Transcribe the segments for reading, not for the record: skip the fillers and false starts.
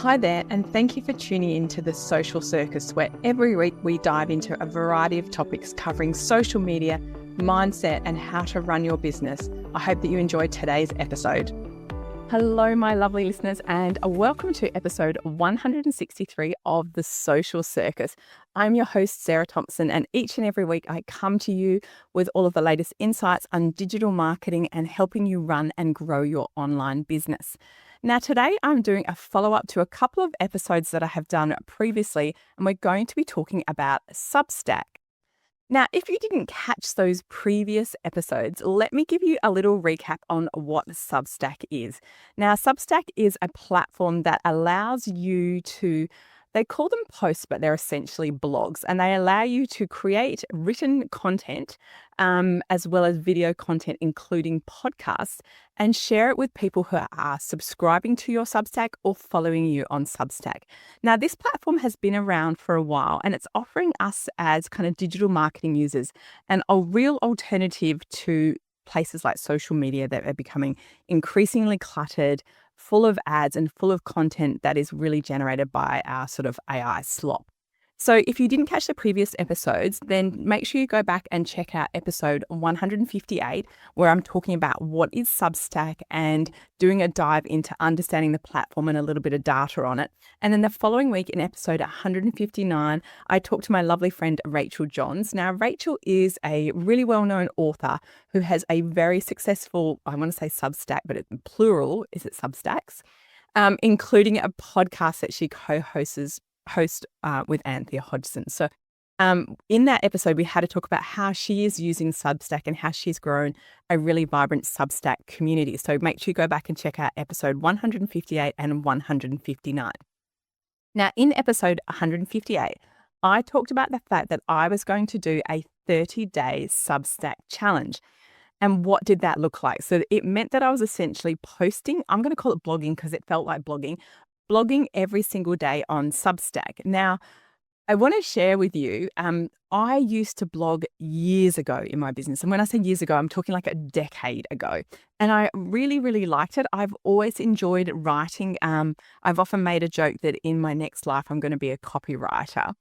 Hi there, and thank you for tuning in to The Social Circus, where every week we dive into a variety of topics covering social media, mindset, and how to run your business. I hope that you enjoyed today's episode. Hello, my lovely listeners, and welcome to episode 163 of The Social Circus. I'm your host, Sarah Thompson, and each and every week I come to you with all of the latest insights on digital marketing and helping you run and grow your online business. Now, today I'm doing a follow-up to a couple of episodes that I have done previously, and we're going to be talking about Substack. Now, if you didn't catch those previous episodes, let me give you a little recap on what Substack is. Now, Substack is a platform that allows you to, they call them posts, but they're essentially blogs, and they allow you to create written content as well as video content, including podcasts, and share it with people who are subscribing to your Substack or following you on Substack. Now, this platform has been around for a while, and it's offering us as kind of digital marketing users and a real alternative to places like social media that are becoming increasingly cluttered, full of ads and full of content that is really generated by our sort of AI slop. So if you didn't catch the previous episodes, then make sure you go back and check out episode 158, where I'm talking about what is Substack and doing a dive into understanding the platform and a little bit of data on it. And then the following week in episode 159, I talked to my lovely friend, Rachel Johns. Now, Rachel is a really well-known author who has a very successful, I want to say Substack, but it's plural, is it Substacks? Including a podcast that she co-hosts with Anthea Hodgson. So in that episode, we had to talk about how she is using Substack and how she's grown a really vibrant Substack community. So make sure you go back and check out episode 158 and 159. Now, in episode 158, I talked about the fact that I was going to do a 30-day Substack challenge. And what did that look like? So it meant that I was essentially posting, I'm going to call it blogging because it felt like blogging every single day on Substack. Now, I want to share with you, I used to blog years ago in my business. And when I say years ago, I'm talking like a decade ago. And I really, really liked it. I've always enjoyed writing. I've often made a joke that in my next life, I'm going to be a copywriter.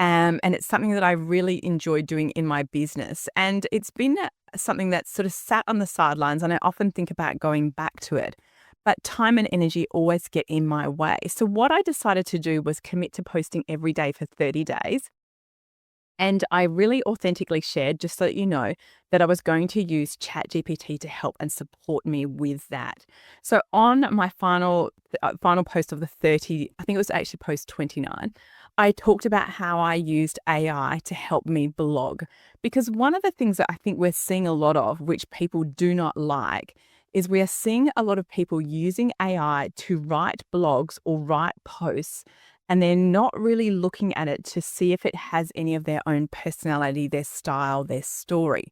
And it's something that I really enjoy doing in my business. And it's been something that's sort of sat on the sidelines, and I often think about going back to it. But time and energy always get in my way. So what I decided to do was commit to posting every day for 30 days. And I really authentically shared, just so that you know, that I was going to use ChatGPT to help and support me with that. So on my final post of the 30, I think it was actually post 29, I talked about how I used AI to help me blog. Because one of the things that I think we're seeing a lot of, which people do not like, is we are seeing a lot of people using AI to write blogs or write posts, and they're not really looking at it to see if it has any of their own personality, their style, their story.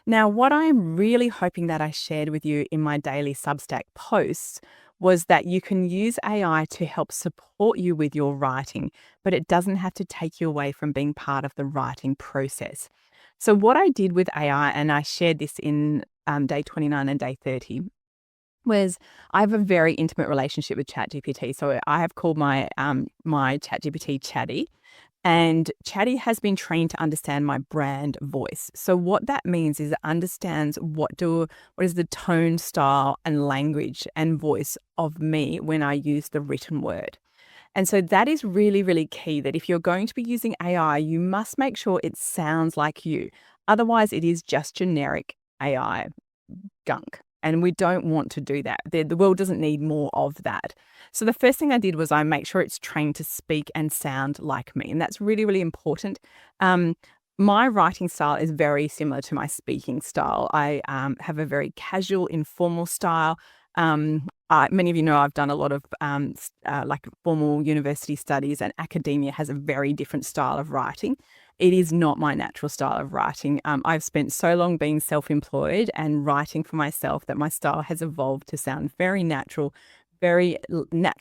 Now, what I'm really hoping that I shared with you in my daily Substack posts was that you can use AI to help support you with your writing, but it doesn't have to take you away from being part of the writing process. So what I did with AI, and I shared this in day 29 and day 30, was I have a very intimate relationship with ChatGPT. So I have called my ChatGPT Chatty, and Chatty has been trained to understand my brand voice. So what that means is it understands what is the tone, style, and language and voice of me when I use the written word. And so that is really, really key, that if you're going to be using AI, you must make sure it sounds like you. Otherwise, it is just generic AI gunk. And we don't want to do that. The world doesn't need more of that. So the first thing I did was I make sure it's trained to speak and sound like me. And that's really, really important. My writing style is very similar to my speaking style. I have a very casual, informal style. Many of you know I've done a lot of like formal university studies, and academia has a very different style of writing. It is not my natural style of writing. I've spent so long being self-employed and writing for myself that my style has evolved to sound very natural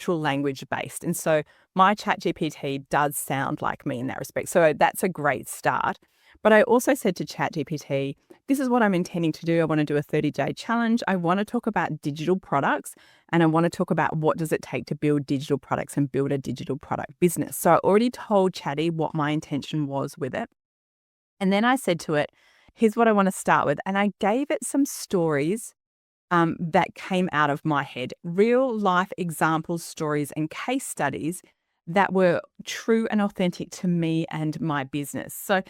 language based. And so my ChatGPT does sound like me in that respect. So that's a great start. But I also said to ChatGPT, this is what I'm intending to do. I want to do a 30-day challenge. I want to talk about digital products, and I want to talk about what does it take to build digital products and build a digital product business. So I already told Chatty what my intention was with it. And then I said to it, here's what I want to start with. And I gave it some stories that came out of my head, real life examples, stories, and case studies that were true and authentic to me and my business. So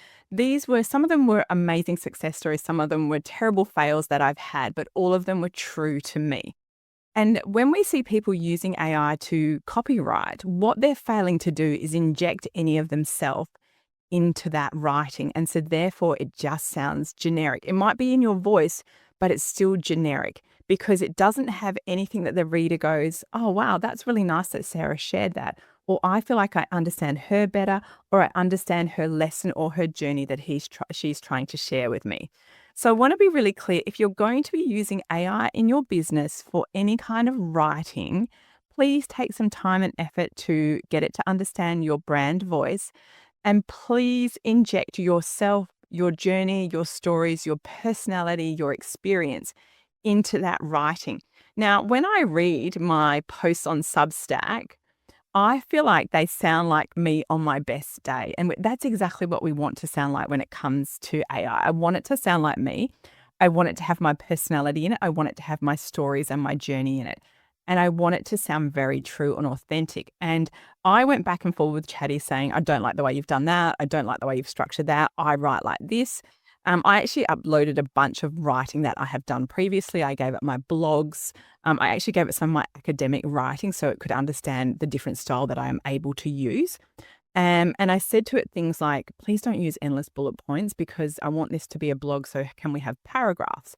some of them were amazing success stories, some of them were terrible fails that I've had, but all of them were true to me. And when we see people using AI to copyright, what they're failing to do is inject any of themselves into that writing. And so therefore it just sounds generic. It might be in your voice, but it's still generic because it doesn't have anything that the reader goes, oh, wow, that's really nice that Sarah shared that. Or I feel like I understand her better, or I understand her lesson or her journey that she's trying to share with me. So I want to be really clear. If you're going to be using AI in your business for any kind of writing, please take some time and effort to get it to understand your brand voice. And please inject yourself, your journey, your stories, your personality, your experience into that writing. Now, when I read my posts on Substack, I feel like they sound like me on my best day. And that's exactly what we want to sound like when it comes to AI. I want it to sound like me. I want it to have my personality in it. I want it to have my stories and my journey in it. And I want it to sound very true and authentic. And I went back and forth with Chatty saying, I don't like the way you've done that. I don't like the way you've structured that. I write like this. I actually uploaded a bunch of writing that I have done previously. I gave it my blogs. I actually gave it some of my academic writing so it could understand the different style that I am able to use. And I said to it things like, please don't use endless bullet points because I want this to be a blog. So can we have paragraphs?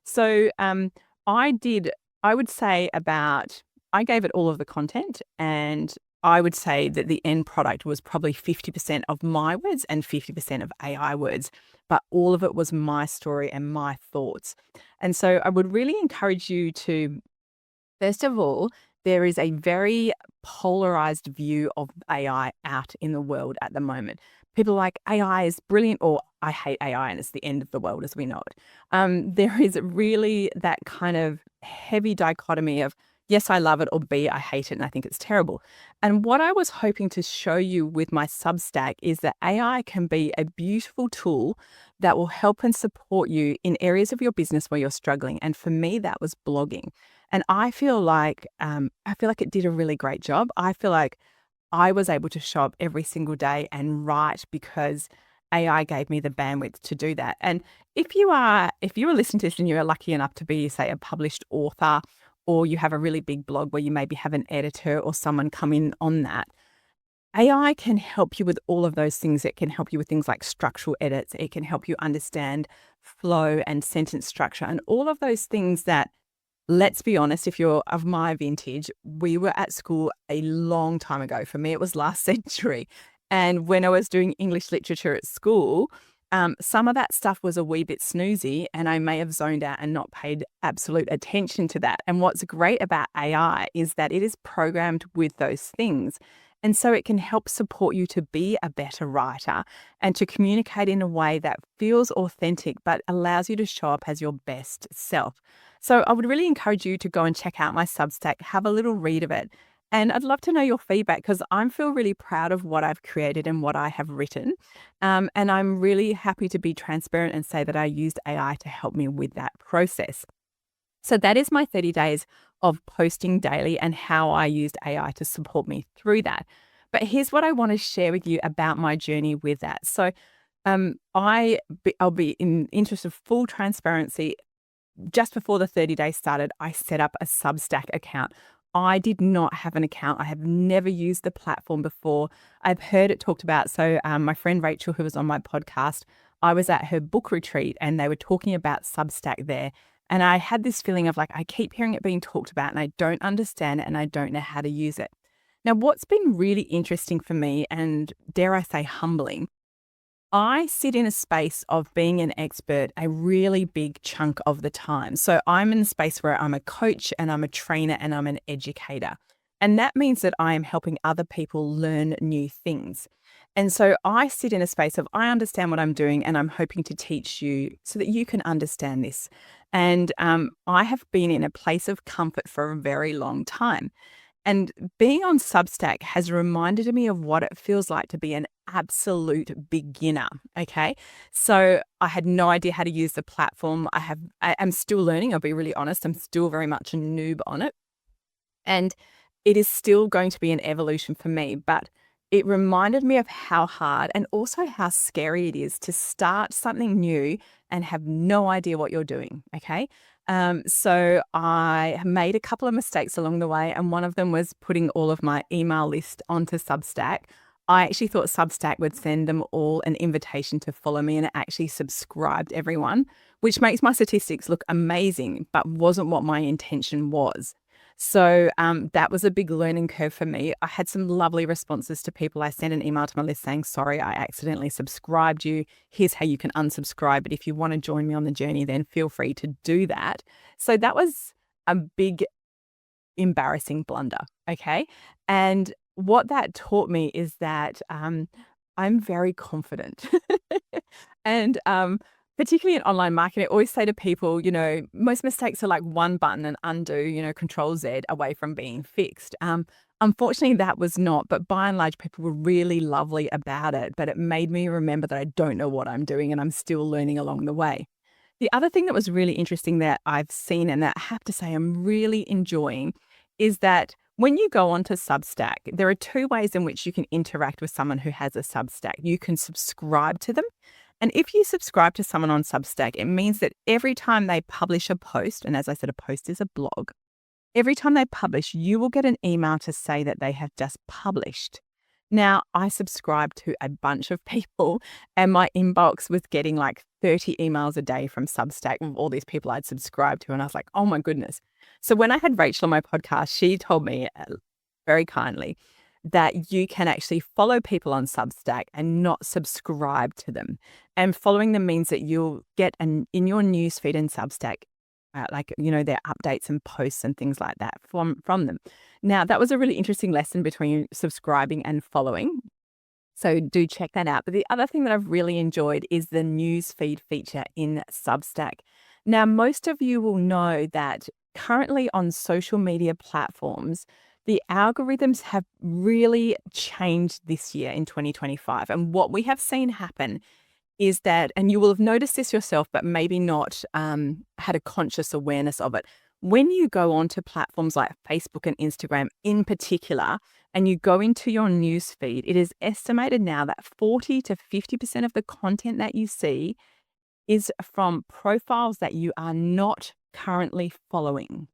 So I would say I gave it all of the content, and I would say that the end product was probably 50% of my words and 50% of AI words, but all of it was my story and my thoughts. And so I would really encourage you to, first of all, there is a very polarized view of AI out in the world at the moment. People are like, AI is brilliant, or I hate AI and it's the end of the world as we know it. There is really that kind of heavy dichotomy of, yes, I love it, or B, I hate it and I think it's terrible. And what I was hoping to show you with my Substack is that AI can be a beautiful tool that will help and support you in areas of your business where you're struggling. And for me, that was blogging. And I feel like it did a really great job. I feel like I was able to show up every single day and write because AI gave me the bandwidth to do that. And if you are listening to this and you are lucky enough to be, say, a published author, or you have a really big blog where you maybe have an editor or someone come in on that, AI can help you with all of those things. It can help you with things like structural edits. It can help you understand flow and sentence structure and all of those things that, let's be honest, if you're of my vintage, we were at school a long time ago. For me, it was last century. And when I was doing English literature at school, some of that stuff was a wee bit snoozy, and I may have zoned out and not paid absolute attention to that. And what's great about AI is that it is programmed with those things. And so it can help support you to be a better writer and to communicate in a way that feels authentic, but allows you to show up as your best self. So I would really encourage you to go and check out my Substack, have a little read of it. And I'd love to know your feedback because I feel really proud of what I've created and what I have written. And I'm really happy to be transparent and say that I used AI to help me with that process. So that is my 30 days of posting daily and how I used AI to support me through that. But here's what I want to share with you about my journey with that. So I'll be in interest of full transparency. Just before the 30 days started, I set up a Substack account. I did not have an account. I have never used the platform before. I've heard it talked about. So my friend Rachel, who was on my podcast, I was at her book retreat and they were talking about Substack there. And I had this feeling of like, I keep hearing it being talked about and I don't understand it and I don't know how to use it. Now, what's been really interesting for me and dare I say humbling, I sit in a space of being an expert a really big chunk of the time. So I'm in a space where I'm a coach and I'm a trainer and I'm an educator. And that means that I am helping other people learn new things. And so I sit in a space of I understand what I'm doing and I'm hoping to teach you so that you can understand this. And I have been in a place of comfort for a very long time. And being on Substack has reminded me of what it feels like to be an absolute beginner. Okay. So I had no idea how to use the platform. I'm still learning. I'll be really honest. I'm still very much a noob on it. And it is still going to be an evolution for me, but it reminded me of how hard and also how scary it is to start something new and have no idea what you're doing. Okay. So I made a couple of mistakes along the way, and one of them was putting all of my email list onto Substack. I actually thought Substack would send them all an invitation to follow me, and it actually subscribed everyone, which makes my statistics look amazing, but wasn't what my intention was. So that was a big learning curve for me. I had some lovely responses to people. I sent an email to my list saying, sorry, I accidentally subscribed you. Here's how you can unsubscribe. But if you want to join me on the journey, then feel free to do that. So that was a big, embarrassing blunder. Okay. And what that taught me is that I'm very confident. And particularly in online marketing, I always say to people, most mistakes are like one button and undo, control Z away from being fixed. Unfortunately, that was not, but by and large, people were really lovely about it. But it made me remember that I don't know what I'm doing and I'm still learning along the way. The other thing that was really interesting that I've seen and that I have to say I'm really enjoying is that when you go onto Substack, there are two ways in which you can interact with someone who has a Substack. You can subscribe to them. And if you subscribe to someone on Substack, it means that every time they publish a post, and as I said, a post is a blog, every time they publish, you will get an email to say that they have just published. Now, I subscribe to a bunch of people, and my inbox was getting like 30 emails a day from Substack of all these people I'd subscribed to. And I was like, oh my goodness. So when I had Rachel on my podcast, she told me very kindly that you can actually follow people on Substack and not subscribe to them. And following them means that you'll get in your newsfeed in Substack, their updates and posts and things like that from them. Now, that was a really interesting lesson between subscribing and following. So do check that out. But the other thing that I've really enjoyed is the newsfeed feature in Substack. Now, most of you will know that currently on social media platforms, the algorithms have really changed this year in 2025. And what we have seen happen is that, and you will have noticed this yourself, but maybe not had a conscious awareness of it. When you go onto platforms like Facebook and Instagram in particular, and you go into your news feed, it is estimated now that 40 to 50% of the content that you see is from profiles that you are not currently following.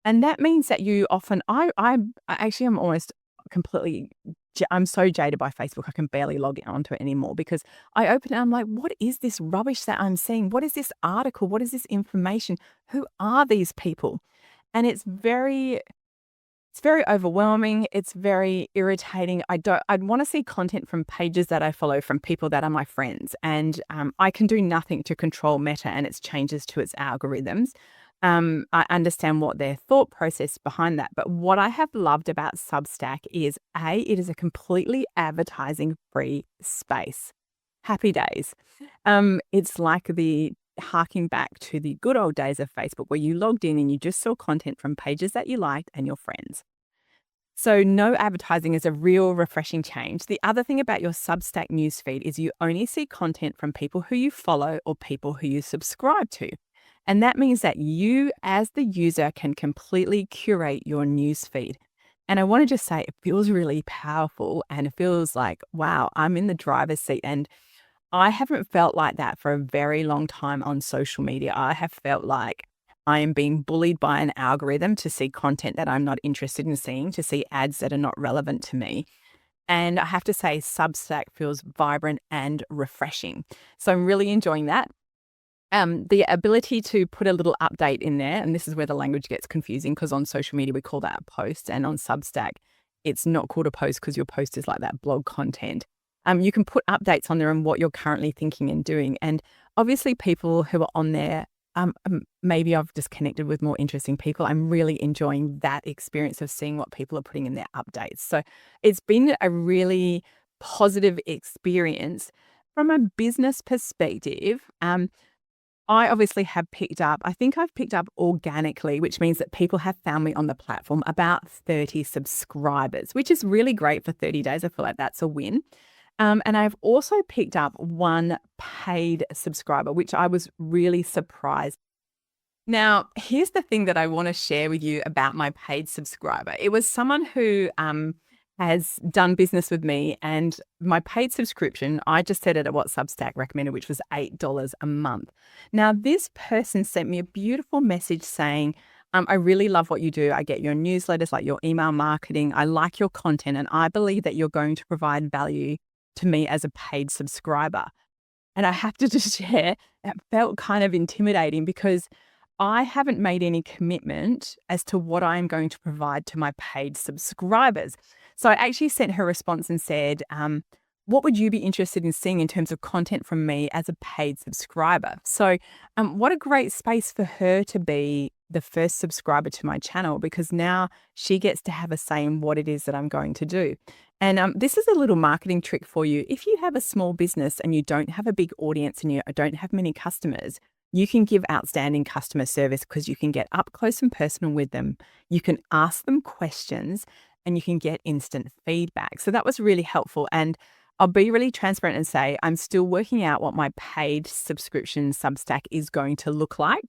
And that means that you often, I actually am almost completely, I'm so jaded by Facebook, I can barely log onto it anymore because I open it and I'm like, what is this rubbish that I'm seeing? What is this article? What is this information? Who are these people? And it's very overwhelming. It's very irritating. I'd want to see content from pages that I follow from people that are my friends. And I can do nothing to control Meta and its changes to its algorithms. I understand what their thought process behind that. But what I have loved about Substack is it is a completely advertising free space. Happy days. It's like the harking back to the good old days of Facebook where you logged in and you just saw content from pages that you liked and your friends. So no advertising is a real refreshing change. The other thing about your Substack newsfeed is you only see content from people who you follow or people who you subscribe to. And that means that you, as the user, can completely curate your newsfeed. And I want to just say it feels really powerful and it feels like, wow, I'm in the driver's seat. And I haven't felt like that for a very long time on social media. I have felt like I am being bullied by an algorithm to see content that I'm not interested in seeing, to see ads that are not relevant to me. And I have to say, Substack feels vibrant and refreshing. So I'm really enjoying that. The ability to put a little update in there, and this is where the language gets confusing because on social media we call that a post, and on Substack it's not called a post because your post is like that blog content. You can put updates on there on what you're currently thinking and doing, and obviously people who are on there, maybe I've just connected with more interesting people. I'm really enjoying that experience of seeing what people are putting in their updates. So it's been a really positive experience. From a business perspective, I obviously have picked up, I think I've picked up organically, which means that people have found me on the platform, about 30 subscribers, which is really great for 30 days. I feel like that's a win. And I've also picked up one paid subscriber, which I was really surprised. Now, here's the thing that I want to share with you about my paid subscriber. It was someone who has done business with me, and my paid subscription, I just set it at what Substack recommended, which was $8 a month. Now, this person sent me a beautiful message saying, I really love what you do. I get your newsletters, like your email marketing. I like your content, and I believe that you're going to provide value to me as a paid subscriber. And I have to just share, it felt kind of intimidating because I haven't made any commitment as to what I'm going to provide to my paid subscribers. So I actually sent her a response and said, what would you be interested in seeing in terms of content from me as a paid subscriber? So what a great space for her to be the first subscriber to my channel, because now she gets to have a say in what it is that I'm going to do. And this is a little marketing trick for you. If you have a small business and you don't have a big audience and you don't have many customers, you can give outstanding customer service because you can get up close and personal with them. You can ask them questions and you can get instant feedback. So that was really helpful. And I'll be really transparent and say I'm still working out what my paid subscription Substack is going to look like,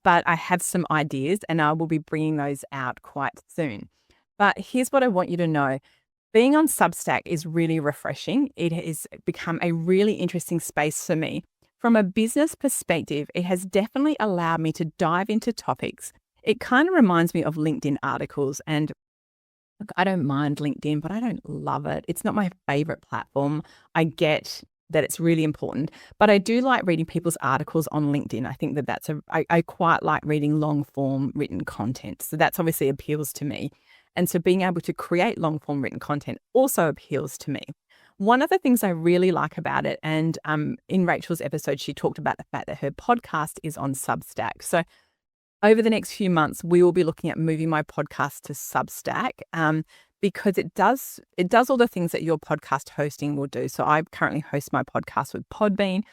but I have some ideas and I will be bringing those out quite soon. But here's what I want you to know. Being on Substack is really refreshing. It has become a really interesting space for me. From a business perspective, it has definitely allowed me to dive into topics. It kind of reminds me of LinkedIn articles, and look, I don't mind LinkedIn, but I don't love it. It's not my favorite platform. I get that it's really important, but I do like reading people's articles on LinkedIn. I think that I quite like reading long form written content. So that's obviously appeals to me. And so being able to create long form written content also appeals to me. One of the things I really like about it, and in Rachel's episode, she talked about the fact that her podcast is on Substack. So over the next few months, we will be looking at moving my podcast to Substack because it does all the things that your podcast hosting will do. So I currently host my podcast with Podbean.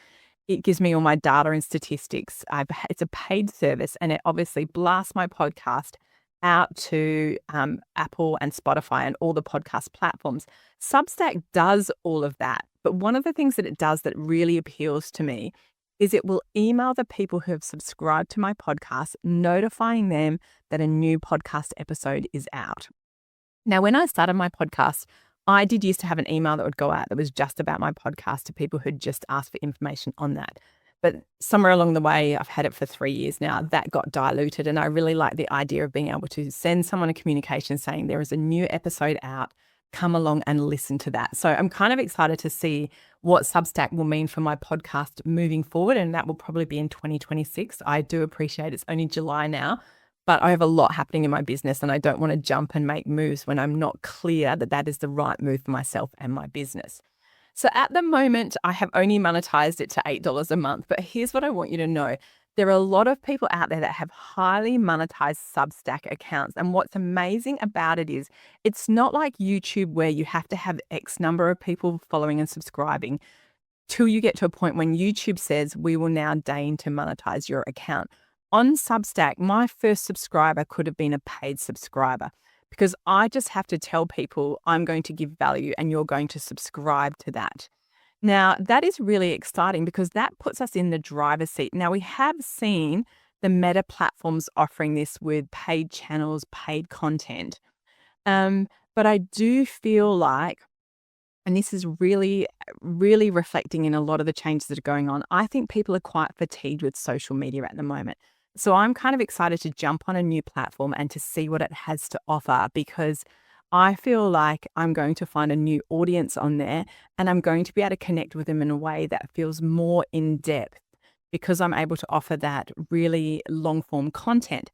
It gives me all my data and statistics. It's a paid service, and it obviously blasts my podcast out to Apple and Spotify and all the podcast platforms. Substack does all of that. But one of the things that it does that really appeals to me is it will email the people who have subscribed to my podcast, notifying them that a new podcast episode is out. Now, when I started my podcast, I did used to have an email that would go out that was just about my podcast to people who'd just asked for information on that. But somewhere along the way, I've had it for 3 years now, that got diluted. And I really like the idea of being able to send someone a communication saying there is a new episode out, come along and listen to that. So I'm kind of excited to see what Substack will mean for my podcast moving forward. And that will probably be in 2026. I do appreciate it's only July now, but I have a lot happening in my business and I don't want to jump and make moves when I'm not clear that that is the right move for myself and my business. So at the moment, I have only monetized it to $8 a month, but here's what I want you to know. There are a lot of people out there that have highly monetized Substack accounts. And what's amazing about it is it's not like YouTube where you have to have X number of people following and subscribing till you get to a point when YouTube says, we will now deign to monetize your account. On Substack, my first subscriber could have been a paid subscriber, because I just have to tell people I'm going to give value and you're going to subscribe to that. Now, that is really exciting because that puts us in the driver's seat. Now, we have seen the meta platforms offering this with paid channels, paid content. But I do feel like, and this is really, really reflecting in a lot of the changes that are going on, I think people are quite fatigued with social media at the moment. So I'm kind of excited to jump on a new platform and to see what it has to offer, because I feel like I'm going to find a new audience on there and I'm going to be able to connect with them in a way that feels more in depth because I'm able to offer that really long form content.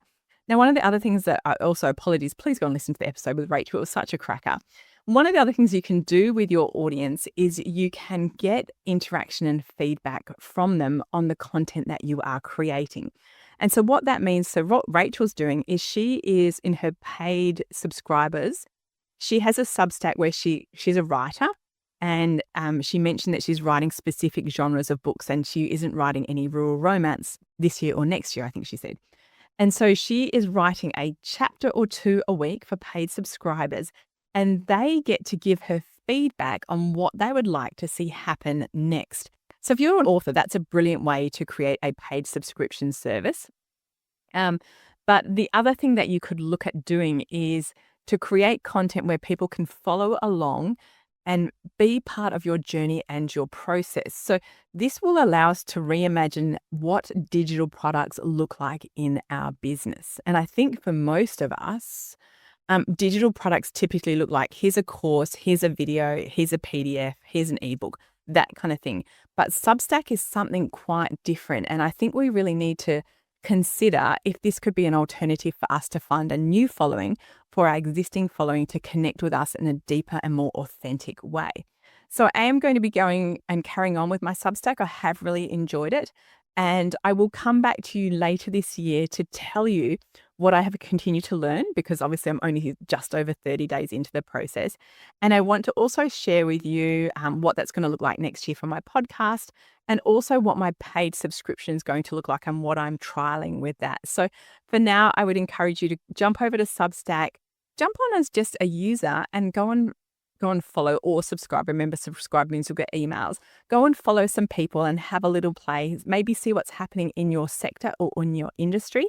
Now, one of the other things that I also, apologies, please go and listen to the episode with Rachel. It was such a cracker. One of the other things you can do with your audience is you can get interaction and feedback from them on the content that you are creating. And so what that means, so what Rachel's doing is she is in her paid subscribers. She has a Substack where she's a writer And she mentioned that she's writing specific genres of books and she isn't writing any rural romance this year or next year, I think she said. And so she is writing a chapter or two a week for paid subscribers, and they get to give her feedback on what they would like to see happen next. So if you're an author, that's a brilliant way to create a paid subscription service. But the other thing that you could look at doing is to create content where people can follow along and be part of your journey and your process. So this will allow us to reimagine what digital products look like in our business. And I think for most of us, digital products typically look like, here's a course, here's a video, here's a PDF, here's an ebook, that kind of thing. But Substack is something quite different. And I think we really need to consider if this could be an alternative for us to find a new following for our existing following to connect with us in a deeper and more authentic way. So I am going to be going and carrying on with my Substack. I have really enjoyed it. And I will come back to you later this year to tell you what I have continued to learn, because obviously I'm only just over 30 days into the process. And I want to also share with you what that's going to look like next year for my podcast, and also what my paid subscription is going to look like and what I'm trialing with that. So for now, I would encourage you to jump over to Substack, jump on as just a user and go and follow or subscribe. Remember, subscribe means you'll get emails. Go and follow some people and have a little play. Maybe see what's happening in your sector or in your industry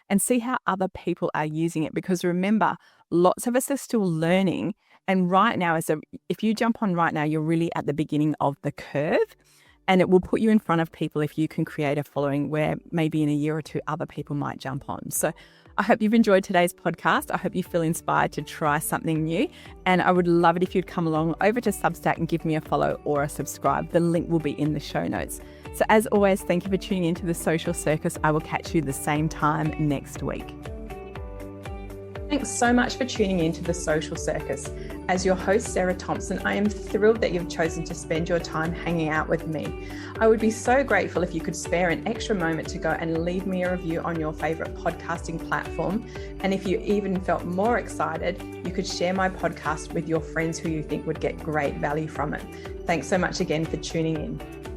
and see how other people are using it. Because remember, lots of us are still learning. And right now, if you jump on right now, you're really at the beginning of the curve. And it will put you in front of people if you can create a following where maybe in a year or two, other people might jump on. So I hope you've enjoyed today's podcast. I hope you feel inspired to try something new. And I would love it if you'd come along over to Substack and give me a follow or a subscribe. The link will be in the show notes. So as always, thank you for tuning into the Social Circus. I will catch you the same time next week. Thanks so much for tuning in to the Social Circus. As your host, Sarah Thompson, I am thrilled that you've chosen to spend your time hanging out with me. I would be so grateful if you could spare an extra moment to go and leave me a review on your favorite podcasting platform. And if you even felt more excited, you could share my podcast with your friends who you think would get great value from it. Thanks so much again for tuning in.